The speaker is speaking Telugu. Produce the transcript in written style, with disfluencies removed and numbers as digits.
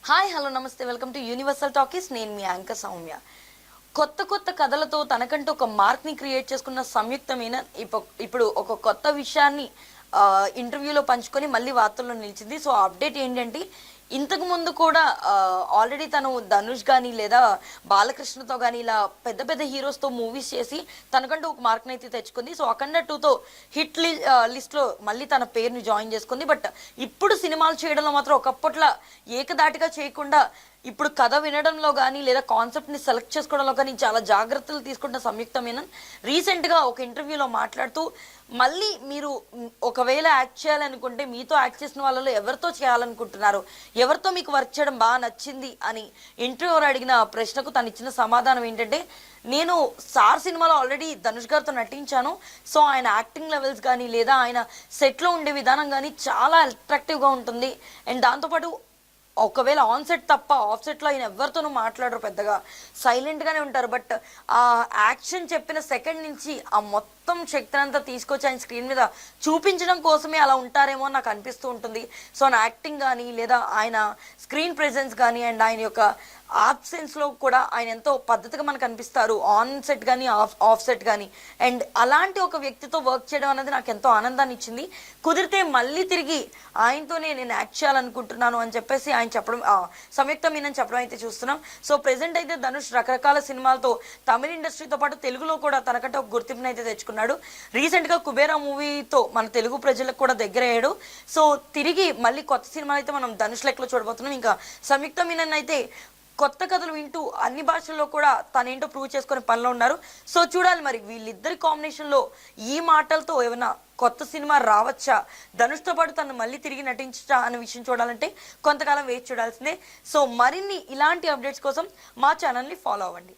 హాయ్ హలో నమస్తే వెల్కమ్ టు యూనివర్సల్ టాకీస్. నేను మీ యాంకర్ సౌమ్య. కొత్త కొత్త కథలతో తనకంటూ ఒక మార్క్ని క్రియేట్ చేసుకున్న సంయుక్త మీనన్ ఇప్పుడు ఒక కొత్త విషయాన్ని ఇంటర్వ్యూలో పంచుకొని మళ్ళీ వార్తల్లో నిలిచింది. సో అప్డేట్ ఏంటంటే, ఇంతకు ముందు కూడా ఆల్రెడీ తను ధనుష్ కానీ లేదా బాలకృష్ణతో కానీ ఇలా పెద్ద పెద్ద హీరోస్తో మూవీస్ చేసి తనకంటూ ఒక మార్క్ని అయితే తెచ్చుకుంది. సో అఖండ 2తో హిట్ లిస్ట్లో మళ్ళీ తన పేరుని జాయిన్ చేసుకుంది. బట్ ఇప్పుడు సినిమాలు చేయడంలో మాత్రం ఒకప్పట్లా ఏకదాటిగా చేయకుండా ఇప్పుడు కథ వినడంలో కానీ లేదా కాన్సెప్ట్ని సెలెక్ట్ చేసుకోవడంలో కానీ చాలా జాగ్రత్తలు తీసుకుంటున్న సంయుక్త మీనన్ రీసెంట్గా ఒక ఇంటర్వ్యూలో మాట్లాడుతూ, మళ్ళీ మీరు ఒకవేళ యాక్ట్ చేయాలనుకుంటే మీతో యాక్ట్ చేసిన వాళ్ళలో ఎవరితో చేయాలనుకుంటున్నారు, ఎవరితో మీకు వర్క్ చేయడం బాగా నచ్చింది అని ఇంటర్వ్యూలో అడిగిన ప్రశ్నకు తను ఇచ్చిన సమాధానం ఏంటంటే, నేను సార్ సినిమాలో ఆల్రెడీ ధనుష్ గారితో నటించాను. సో ఆయన యాక్టింగ్ లెవెల్స్ కానీ లేదా ఆయన సెట్లో ఉండే విధానం కానీ చాలా అట్రాక్టివ్గా ఉంటుంది. అండ్ దాంతోపాటు ఒకవేళ ఆన్ సెట్ తప్ప ఆఫ్ సెట్లో ఆయన ఎవరితోనూ మాట్లాడరు, పెద్దగా సైలెంట్గానే ఉంటారు. బట్ ఆ యాక్షన్ చెప్పిన సెకండ్ నుంచి ఆ మొత్తం శక్తిని అంతా తీసుకొచ్చి ఆయన స్క్రీన్ మీద చూపించడం కోసమే అలా ఉంటారేమో అని నాకు అనిపిస్తూ ఉంటుంది. సో నా యాక్టింగ్ కానీ లేదా ఆయన స్క్రీన్ ప్రెజెన్స్ కానీ అండ్ ఆయన యొక్క ఆబ్సెన్స్లో కూడా ఆయన ఎంతో పద్ధతిగా మనకు అనిపిస్తారు, ఆన్ సెట్ కానీ ఆఫ్ సెట్ కానీ. అండ్ అలాంటి ఒక వ్యక్తితో వర్క్ చేయడం అనేది నాకు ఎంతో ఆనందాన్ని ఇచ్చింది. కుదిరితే మళ్ళీ తిరిగి ఆయనతోనే నేను యాక్ట్ చేయాలనుకుంటున్నాను అని చెప్పేసి ఆయన చెప్పడం, సంయుక్త మీనన్ చెప్పడం అయితే చూస్తున్నాం. సో ప్రెసెంట్ అయితే ధనుష్ రకరకాల సినిమాలతో తమిళ ఇండస్ట్రీతో పాటు తెలుగులో కూడా తనకంటే ఒక గుర్తింపుని అయితే తెచ్చుకున్నాడు. రీసెంట్గా కుబేరా మూవీతో మన తెలుగు ప్రజలకు కూడా దగ్గర అయ్యాడు. సో తిరిగి మళ్ళీ కొత్త సినిమాలు అయితే మనం ధనుష్ లెక్కలో చూడబోతున్నాం. ఇంకా సంయుక్త మీనన్ అయితే కొత్త కథలు వింటూ అన్ని భాషల్లో కూడా తనేంటో ప్రూవ్ చేసుకునే పనిలో ఉన్నారు. సో చూడాలి మరి వీళ్ళిద్దరి కాంబినేషన్లో ఈ మాటలతో ఏమైనా కొత్త సినిమా రావచ్చా, ధనుష్తో పాటు తను మళ్ళీ తిరిగి నటించా అనే విషయం చూడాలంటే కొంతకాలం వేచి చూడాల్సిందే. సో మరిన్ని ఇలాంటి అప్డేట్స్ కోసం మా ఛానల్ని ఫాలో అవ్వండి.